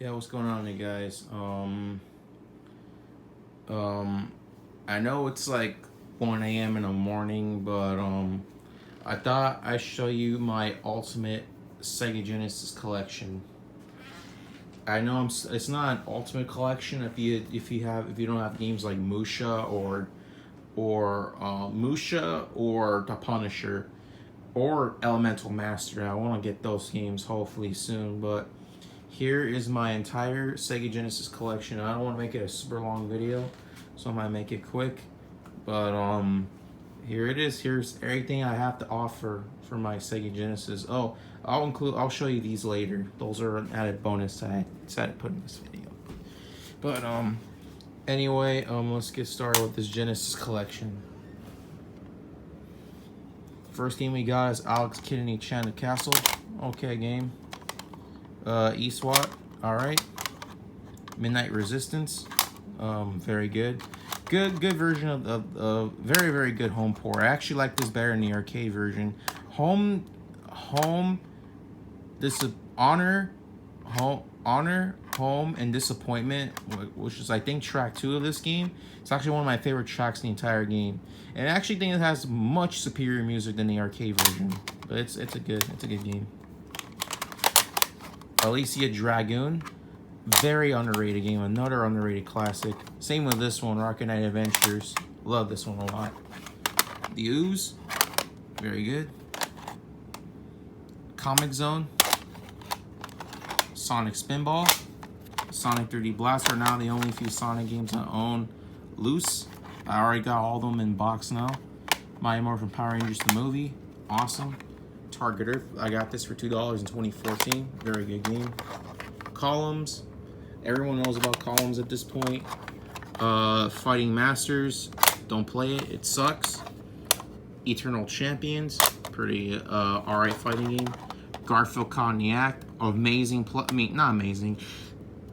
Yeah, what's going on, you guys? I know it's like 1 a.m. in the morning, but I thought I'd show you my ultimate Sega Genesis collection. I know it's not an ultimate collection if you don't have games like Musha or The Punisher or Elemental Master. I want to get those games hopefully soon, but here is my entire Sega Genesis collection. I don't want to make it a super long video, so I might make it quick. But here it is. Here's everything I have to offer for my Sega Genesis. Oh, I'll show you these later. Those are an added bonus I decided to put in this video. But anyway, let's get started with this Genesis collection. First game we got is Alex Kidd and Enchanted Castle. Okay, game. E-SWAT, alright. Midnight Resistance, very good. Good version of very good home port. I actually like this better than the arcade version. Honor, Home, and Disappointment, which is I think track 2 of this game. It's actually one of my favorite tracks in the entire game. And I actually think it has much superior music than the arcade version. But it's a good game. Alicia Dragoon, very underrated game, another underrated classic. Same with this one, Rocket Knight Adventures. Love this one a lot. The Ooze, very good. Comic Zone, Sonic Spinball, Sonic 3D Blast are now the only few Sonic games I own loose. I already got all of them in box now. Mighty Morphin Power Rangers the movie, awesome. Target Earth, I got this for $2 in 2014. Very good game. Columns, everyone knows about Columns at this point. Fighting Masters, don't play it, it sucks. Eternal Champions, pretty alright fighting game. Garfield Cognac, amazing, not amazing.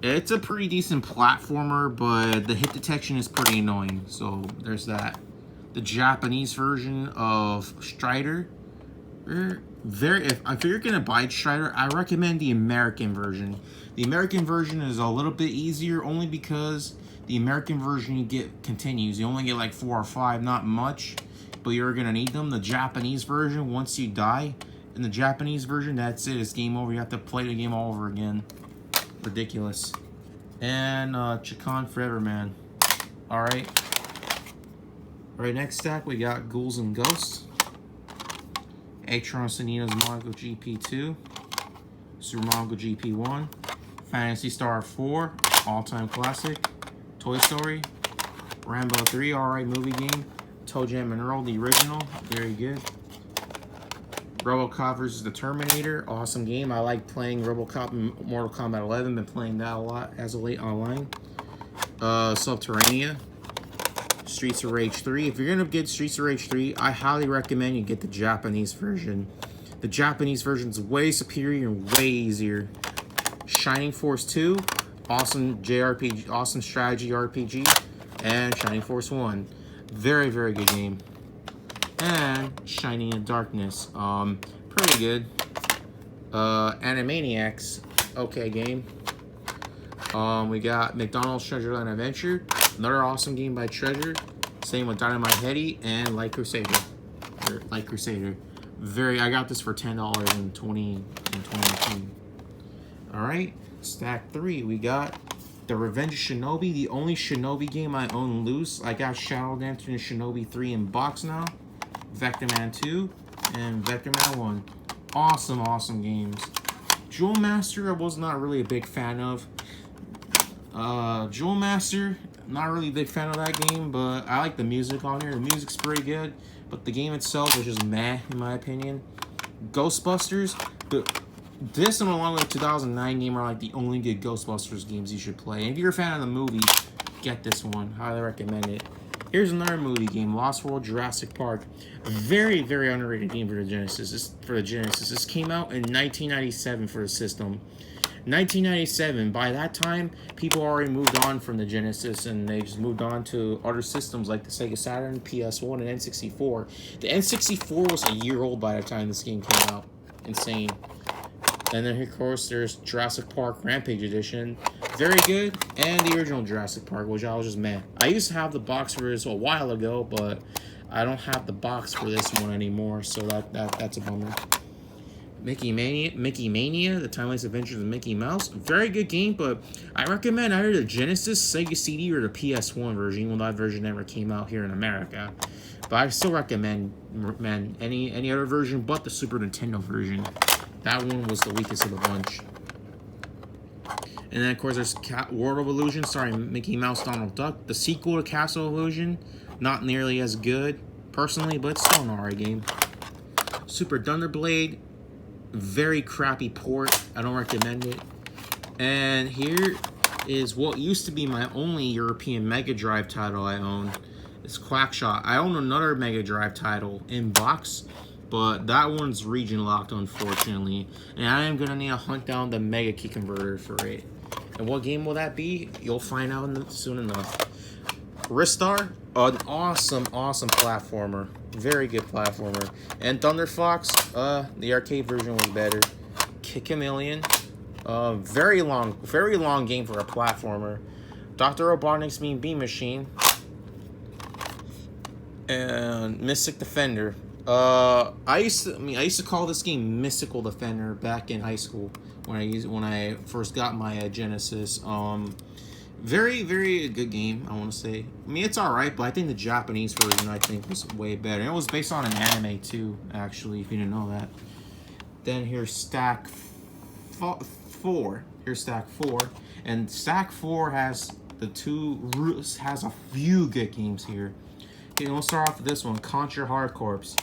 It's a pretty decent platformer, but the hit detection is pretty annoying, so there's that. The Japanese version of Strider, if you're gonna buy Strider, I recommend the American version. The American version is a little bit easier only because the American version you get continues. You only get like 4 or 5, not much, but you're gonna need them. The Japanese version, once you die in the Japanese version, that's it. It's game over. You have to play the game all over again. Ridiculous. And Chacon Forever Man. Alright. Alright, next stack we got Ghouls and Ghosts. Atron Sanino's Monaco GP2, Super Monaco GP1, Phantasy Star 4, all-time classic, Toy Story, Rambo 3, alright movie game, Toe Jam and Earl, the original, very good. RoboCop vs. the Terminator, awesome game. I like playing RoboCop in Mortal Kombat 11, been playing that a lot as of late online. Subterranea. Streets of Rage 3. If you're gonna get Streets of Rage 3, I highly recommend you get the Japanese version. The Japanese version is way superior and way easier. Shining Force 2, awesome JRPG, awesome strategy RPG, and Shining Force 1, very good game. And Shining in Darkness, pretty good. Animaniacs, okay game. We got McDonald's Treasure Island Adventure, another awesome game by Treasure. Same with Dynamite Headdy and Light Crusader. I got this for $10 in 2019. Alright, stack 3. We got The Revenge of Shinobi, the only Shinobi game I own loose. I got Shadow Dancer and Shinobi 3 in box now. Vector Man 2 and Vector Man 1. Awesome games. Jewel Master I was not really a big fan of. Jewel Master, not really a big fan of that game, but I like the music on here. The music's pretty good, but the game itself is just meh, in my opinion. Ghostbusters, this and along with the 2009 game are like the only good Ghostbusters games you should play. And if you're a fan of the movie, get this one. Highly recommend it. Here's another movie game, Lost World Jurassic Park. A very underrated game for the Genesis. This came out in 1997 for the system. 1997, by that time, people already moved on from the Genesis and they just moved on to other systems like the Sega Saturn, PS1, and N64. The N64 was a year old by the time this game came out. Insane. And then, of course, there's Jurassic Park Rampage Edition. Very good. And the original Jurassic Park, which I was just mad. I used to have the box for this a while ago, but I don't have the box for this one anymore, so that's a bummer. Mickey Mania, The Timeless Adventures of Mickey Mouse. Very good game, but I recommend either the Genesis, Sega CD, or the PS1 version, even though that version never came out here in America. But I still recommend, man, any other version but the Super Nintendo version. That one was the weakest of the bunch. And then, of course, there's World of Illusion, starring Mickey Mouse, Donald Duck. The sequel to Castle Illusion, not nearly as good, personally, but it's still an alright game. Super Thunderblade, very crappy port. I don't recommend it. And here is what used to be my only European Mega Drive title I own. It's Quackshot. I own another Mega Drive title in box, but that one's region locked, unfortunately. And I am going to need to hunt down the Mega Key Converter for it. And what game will that be? You'll find out soon enough. Ristar, an awesome platformer. Very good platformer. And Thunder Fox, the arcade version was better. Chameleon, very long game for a platformer. Dr. Robotnik's Mean Bean Machine. And Mystic Defender. I used to call this game Mystical Defender back in high school when I first got my Genesis. Very good game, I want to say. I mean, it's alright, but I think the Japanese version, I think, was way better. And it was based on an anime, too, actually, if you didn't know that. Then here's Stack 4. Here's Stack 4. And Stack 4 has a few good games here. Okay, we'll start off with this one, Contra Hard Corps.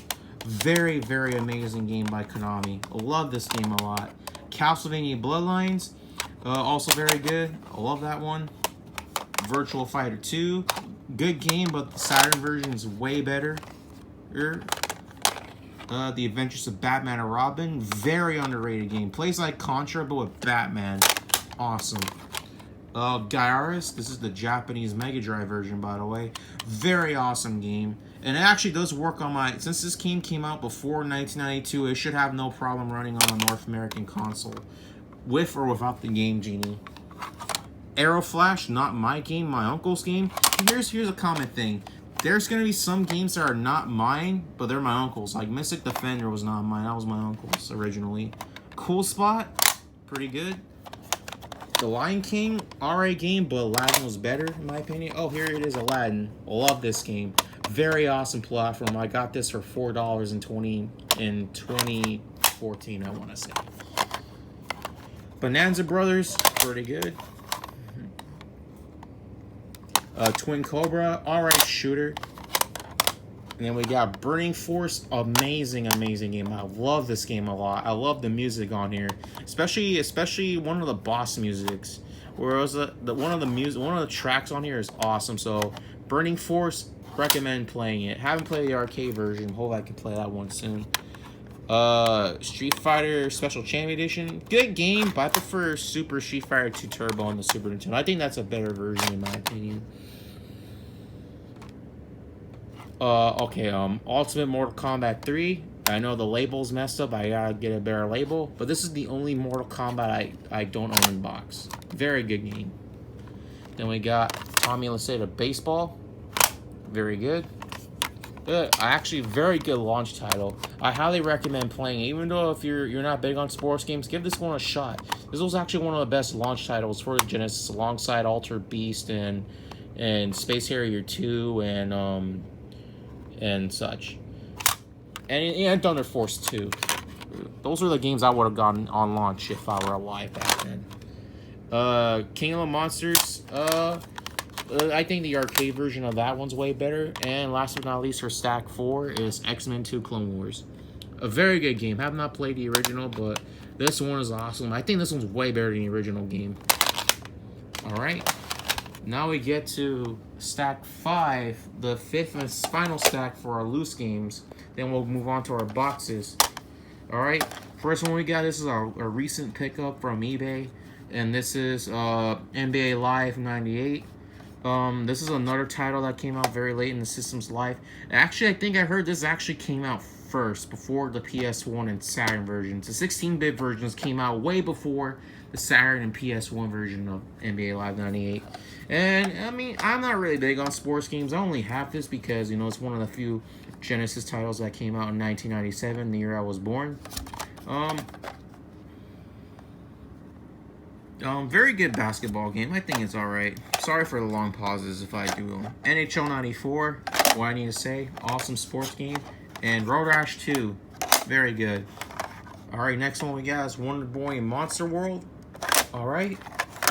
Very amazing game by Konami. I love this game a lot. Castlevania Bloodlines, also very good. I love that one. Virtual Fighter 2, good game, but the Saturn version is way better. The Adventures of Batman and Robin, very underrated game. Plays like Contra, but with Batman. Awesome. Gyarados, this is the Japanese Mega Drive version, by the way. Very awesome game. And it actually does work on my... Since this game came out before 1992, it should have no problem running on a North American console. With or without the Game Genie. Arrow Flash, not my game, my uncle's game. Here's a common thing. There's going to be some games that are not mine, but they're my uncle's. Like Mystic Defender was not mine. That was my uncle's originally. Cool Spot, pretty good. The Lion King, alright game, but Aladdin was better in my opinion. Oh, here it is, Aladdin. Love this game. Very awesome platform. I got this for $4 in 2014, I want to say. Bonanza Brothers, pretty good. Twin Cobra, alright shooter. And then we got Burning Force, amazing game. I love this game a lot. I love the music on here, especially one of the boss musics. Whereas one of the tracks on here is awesome. So Burning Force, recommend playing it. Haven't played the arcade version. Hope I can play that one soon. Street Fighter Special Champion Edition, good game, but I prefer Super Street Fighter 2 Turbo on the Super Nintendo. I think that's a better version in my opinion. Okay, Ultimate Mortal Kombat 3. I know the label's messed up. I gotta get a better label, but this is the only Mortal Kombat I don't own in box. Very good game. Then we got Tommy Lasseta Baseball. Very good. Actually, very good launch title. I highly recommend playing it. Even though if you're not big on sports games, give this one a shot. This was actually one of the best launch titles for the Genesis, alongside Altered Beast and Space Harrier 2 and such. And Thunder Force 2. Those are the games I would have gotten on launch if I were alive back then. Kingdom of Monsters. I think the arcade version of that one's way better. And last but not least for Stack 4 is X-Men 2 Clone Wars. A very good game. Have not played the original, but this one is awesome. I think this one's way better than the original game. Alright. Now we get to Stack 5, the fifth and final stack for our loose games. Then we'll move on to our boxes. Alright. First one we got, this is a recent pickup from eBay. And this is NBA Live 98. This is another title that came out very late in the system's life. Actually, I think I heard this actually came out first, before the PS1 and Saturn versions. The 16-bit versions came out way before the Saturn and PS1 version of NBA Live 98. And, I mean, I'm not really big on sports games. I only have this because, you know, it's one of the few Genesis titles that came out in 1997, the year I was born. Very good basketball game. I think it's alright. Sorry for the long pauses if I do. NHL 94, what I need to say, awesome sports game. And Road Rash 2, very good. Alright, next one we got is Wonder Boy in Monster World. Alright,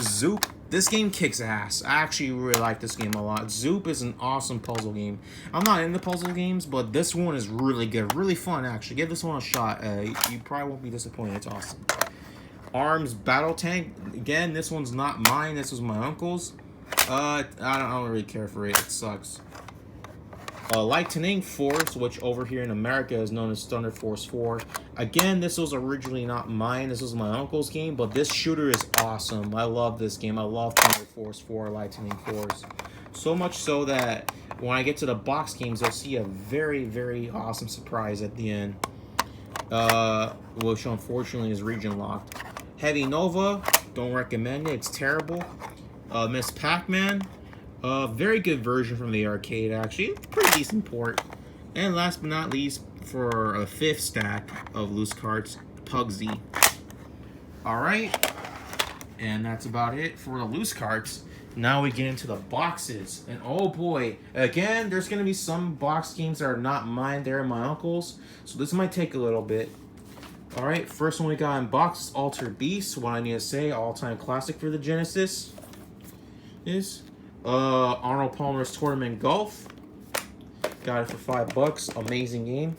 Zoop. This game kicks ass. I actually really like this game a lot. Zoop is an awesome puzzle game. I'm not into puzzle games, but this one is really good. Really fun, actually. Give this one a shot. You probably won't be disappointed. It's awesome. Arms Battle Tank. Again, this one's not mine. This was my uncle's. I don't really care for it. It sucks. Lightning Force, which over here in America is known as Thunder Force 4. Again, this was originally not mine. This was my uncle's game, but this shooter is awesome. I love this game. I love Thunder Force 4, Lightning Force. So much so that when I get to the box games, you'll see a very, very awesome surprise at the end. Which unfortunately is region locked. Heavy Nova, don't recommend it. It's terrible. Miss Pac-Man. Very good version from the arcade, actually. Pretty decent port. And last but not least, for a 5th stack of loose cards, Pugsy. Alright. And that's about it for the loose cards. Now we get into the boxes. And oh boy, again, there's going to be some box games that are not mine. They're my uncle's. So this might take a little bit. Alright, first one we got in box, Altered Beast. What I need to say, all-time classic for the Genesis is... Arnold Palmer's Tournament Golf. Got it for $5. Amazing game.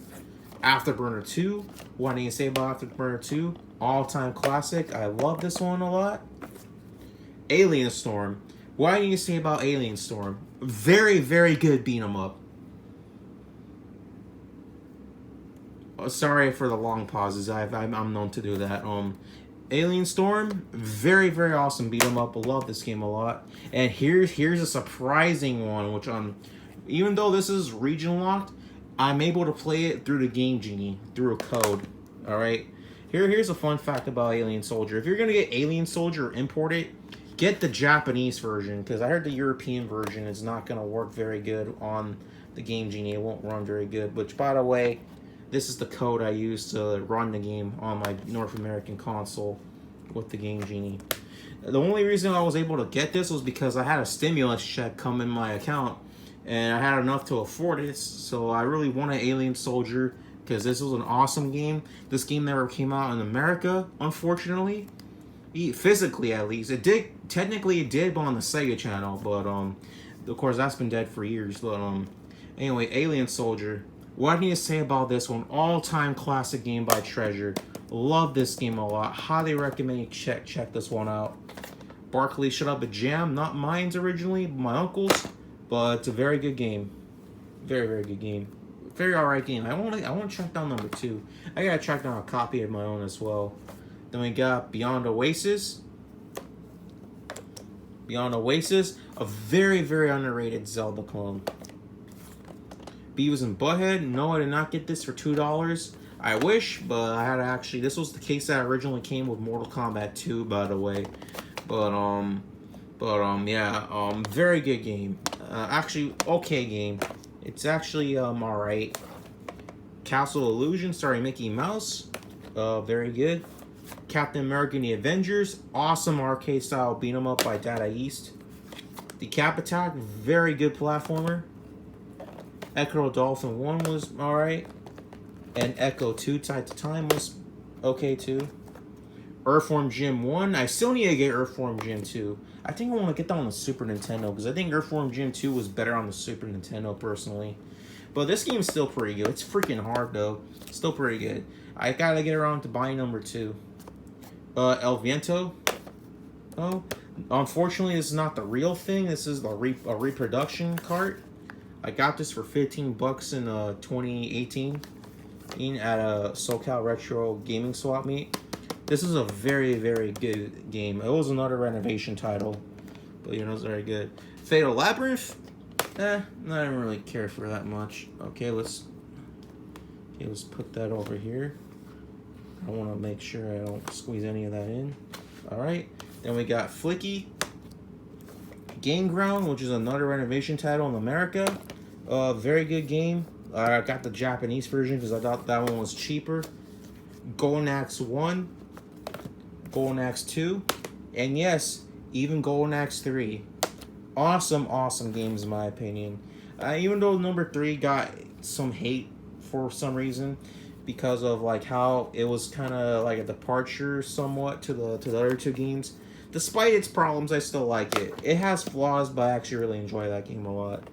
Afterburner 2. What I need to say about Afterburner 2. All-time classic. I love this one a lot. Alien Storm. What I need to say about Alien Storm. Very, very good beat 'em up. Sorry for the long pauses. I'm known to do that. Alien Storm, very, very awesome beat 'em up. I love this game a lot. And here's a surprising one, which even though this is region locked, I'm able to play it through the Game Genie, through a code. Alright. Here's a fun fact about Alien Soldier. If you're gonna get Alien Soldier or import it, get the Japanese version, because I heard the European version is not gonna work very good on the Game Genie. It won't run very good. Which, by the way, this is the code I use to run the game on my North American console with the Game Genie. The only reason I was able to get this was because I had a stimulus check come in my account, and I had enough to afford it, so I really wanted Alien Soldier, because this was an awesome game. This game never came out in America, unfortunately. Physically, at least. It did, technically it did, but on the Sega channel, but, of course, that's been dead for years, but, anyway, Alien Soldier. What I need to say about this one, all-time classic game by Treasure. Love this game a lot. Highly recommend you check this one out. Barkley Shut Up a Jam, not mine's originally, my uncle's, but it's a very good game. Very, very good game. Very alright game. I want to track down number 2. I gotta track down a copy of my own as well. Then we got Beyond Oasis. Beyond Oasis, a very, very underrated Zelda clone. Beavis and Butthead. No, I did not get this for $2. I wish, but I had to actually... This was the case that originally came with Mortal Kombat 2, by the way. But, yeah, very good game. Actually, okay game. It's actually, alright. Castle Illusion, starring Mickey Mouse. Very good. Captain America and the Avengers. Awesome arcade-style beat-em-up by Data East. The Cap Attack, very good platformer. Echo Dolphin 1 was alright. And Echo 2 Tied to Time was okay too. Earthworm Jim 1. I still need to get Earthworm Jim 2. I think I want to get that on the Super Nintendo, because I think Earthworm Jim 2 was better on the Super Nintendo personally. But this game is still pretty good. It's freaking hard though. Still pretty good. I gotta get around to buying number 2. El Viento. Oh, unfortunately, this is not the real thing. This is a reproduction cart. I got this for $15 in 2018 at a SoCal Retro Gaming Swap Meet. This is a very, very good game. It was another renovation title, but you know, it's very good. Fatal Labyrinth? I don't really care for that much. Okay, let's Okay, let's put that over here. I want to make sure I don't squeeze any of that in. All right. Then we got Flicky Game Ground, which is another renovation title in America. Very good game. I got the Japanese version because I thought that one was cheaper. Golden Axe 1, Golden Axe 2, and yes, even Golden Axe 3. Awesome, awesome games in my opinion. Even though number 3 got some hate for some reason because of like how it was kind of like a departure somewhat to the other 2 games. Despite its problems, I still like it. It has flaws, but I actually really enjoy that game a lot.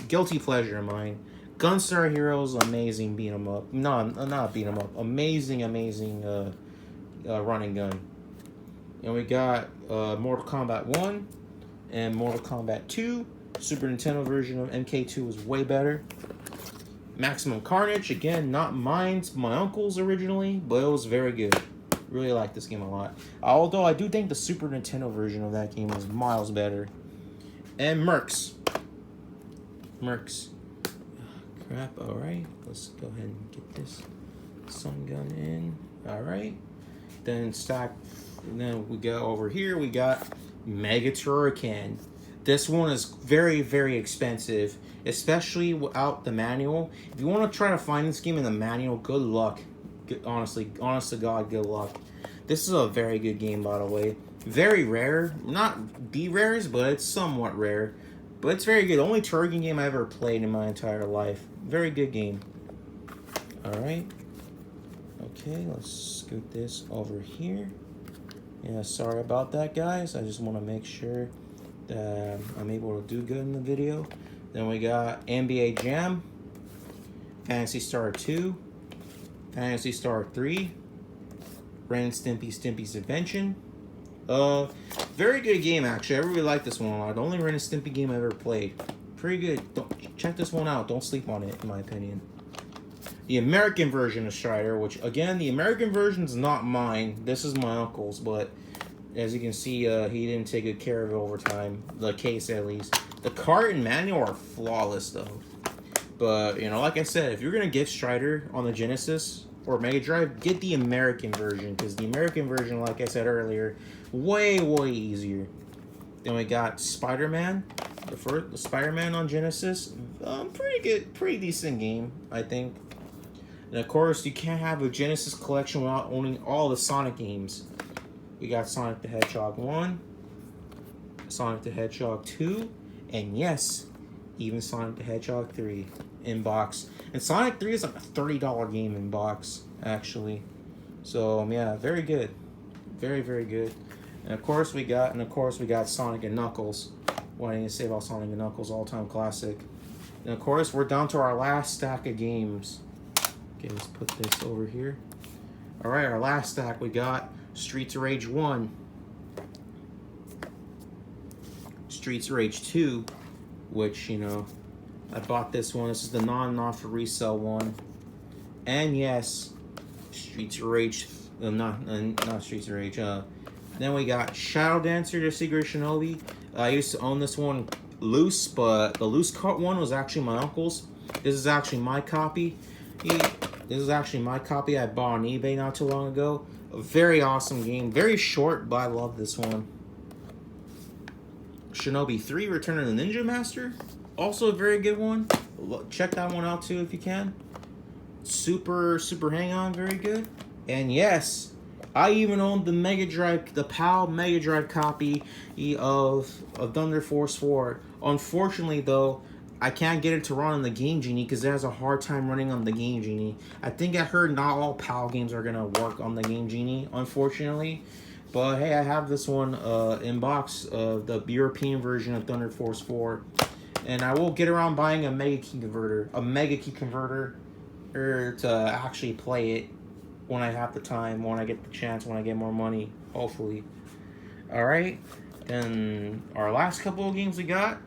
Guilty pleasure of mine. Gunstar Heroes, amazing beat 'em up. No, not beat 'em up. Amazing, amazing run and gun. And we got Mortal Kombat 1 and Mortal Kombat 2. Super Nintendo version of MK2 is way better. Maximum Carnage, again, not mine, my uncle's originally, but it was very good. Really like this game a lot. Although I do think the Super Nintendo version of that game is miles better. And Mercs. Crap, alright. Let's go ahead and get this sun gun in. Alright. Then we go over here, we got Mega Turrican. This one is very, very expensive, especially without the manual. If you want to try to find this game in the manual, good luck. Honest to God, good luck. This is a very good game, by the way. Very rare. Not the rarest, but it's somewhat rare. But it's very good. Only Turrican game I ever played in my entire life. Very good game. Alright. Okay, let's scoot this over here. Yeah, sorry about that, guys. I just want to make sure that I'm able to do good in the video. Then we got NBA Jam, Phantasy Star 2, Phantasy Star 3, Ren and Stimpy's Invention. Very good game, actually. I really like this one a lot. The only Ren and Stimpy game I ever played. Pretty good. Check this one out. Don't sleep on it, in my opinion. The American version of Strider, which, again, the American version is not mine. This is my uncle's, but as you can see, he didn't take good care of it over time. The case, at least. The cart and manual are flawless, though. But, you know, like I said, if you're going to get Strider on the Genesis or Mega Drive, get the American version. Because the American version, like I said earlier, way, way easier. Then we got Spider-Man. The Spider-Man on Genesis. Pretty good, pretty decent game, I think. And of course, you can't have a Genesis collection without owning all the Sonic games. We got Sonic the Hedgehog 1, Sonic the Hedgehog 2, and yes, even Sonic the Hedgehog 3 in box. And Sonic 3 is like a $30 game in box, actually. So yeah, very good. Very, very good. And of course we got Sonic and Knuckles. What I need to say about Sonic and Knuckles, all-time classic. And of course, we're down to our last stack of games. Okay, let's put this over here. Alright, our last stack, we got Streets of Rage 1, Streets of Rage 2, which, you know, I bought this one. This is the not for resale one. And yes, Streets of Rage, not Streets of Rage. Then we got Shadow Dancer, The Secret Shinobi. I used to own this one loose, but the loose cut one was actually my uncle's. This is actually my copy. This is actually my copy I bought on eBay not too long ago. A very awesome game. Very short, but I love this one. Shinobi 3, Return of the Ninja Master. Also a very good one. Check that one out too if you can. Super Hang-On, very good. And yes, I even owned the Mega Drive, the PAL Mega Drive copy of Thunder Force 4. Unfortunately, though, I can't get it to run on the Game Genie because it has a hard time running on the Game Genie. I think I heard not all PAL games are going to work on the Game Genie, unfortunately. But hey, I have this one in box, the European version of Thunder Force 4. And I will get around buying a Mega Key Converter to actually play it when I have the time, when I get the chance, when I get more money, hopefully. Alright, then our last couple of games we got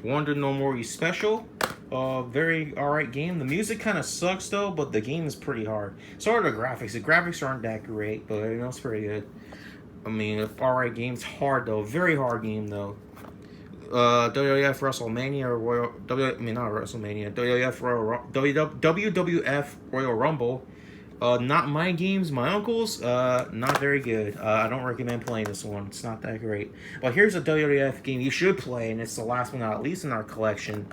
Wonder No More Special. Very alright game. The music kind of sucks though, but the game is pretty hard. So are the graphics. The graphics aren't that great, but you know, it's pretty good. I mean, alright game. It's hard though. Very hard game though. WWF WrestleMania or not WrestleMania, WWF Royal Rumble. Not my games, my uncle's. Not very good. I don't recommend playing this one. It's not that great. But here's a WWF game you should play, and it's the last one not least in our collection.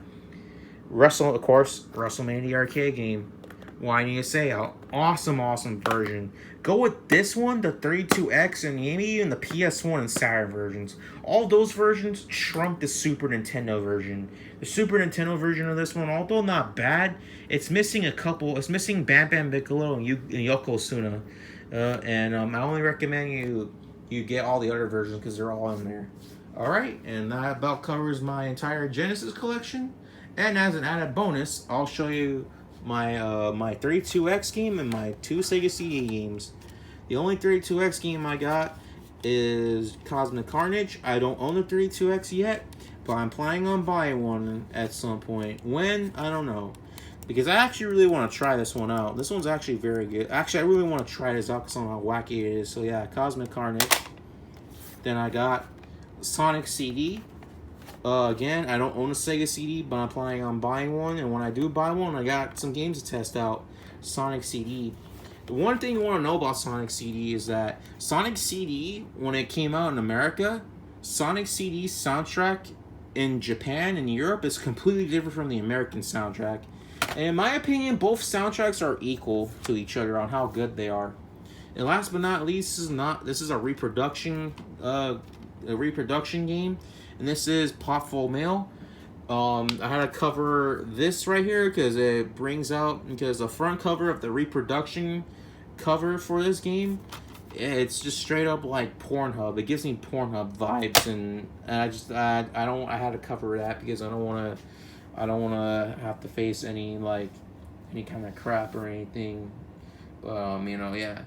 Of course, WrestleMania arcade game. Why need to say awesome version. Go with this one, the 32X, and maybe even the PS1 and Saturn versions. All those versions trump the Super Nintendo version. The Super Nintendo version of this one, although not bad, it's missing a couple. It's missing Bam Bam Bigelow and Yokozuna. I only recommend you get all the other versions because they're all in there. Alright, and that about covers my entire Genesis collection. And as an added bonus, I'll show you my 32X game and my 2 Sega CD games. The only 32X game I got is Cosmic Carnage. I don't own the 32X yet, but I'm planning on buying one at some point. When? I don't know. Because I actually really want to try this one out. This one's actually very good. Actually, I really want to try this out because of how wacky it is. So yeah, Cosmic Carnage. Then I got Sonic CD. Again, I don't own a Sega CD, but I'm planning on buying one. And when I do buy one, I got some games to test out. Sonic CD. The one thing you want to know about Sonic CD is that Sonic CD, when it came out in America, Sonic CD's soundtrack in Japan and Europe is completely different from the American soundtrack. And in my opinion, both soundtracks are equal to each other on how good they are. And last but not least, this is a reproduction game. And this is Potful Mail. I had to cover this right here because the front cover of the reproduction cover for this game, it's just straight up like Pornhub. It gives me Pornhub vibes, and I had to cover that because I don't want to have to face any kind of crap or anything. Yeah.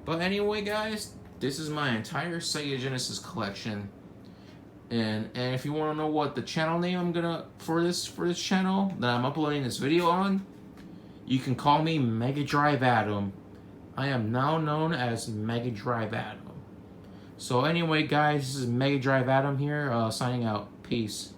But anyway, guys, this is my entire Sega Genesis collection. And if you want to know what the channel name I'm gonna for this channel that I'm uploading this video on, you can call me Mega Drive Adam. I am now known as Mega Drive Adam. So anyway, guys, this is Mega Drive Adam here, signing out. Peace.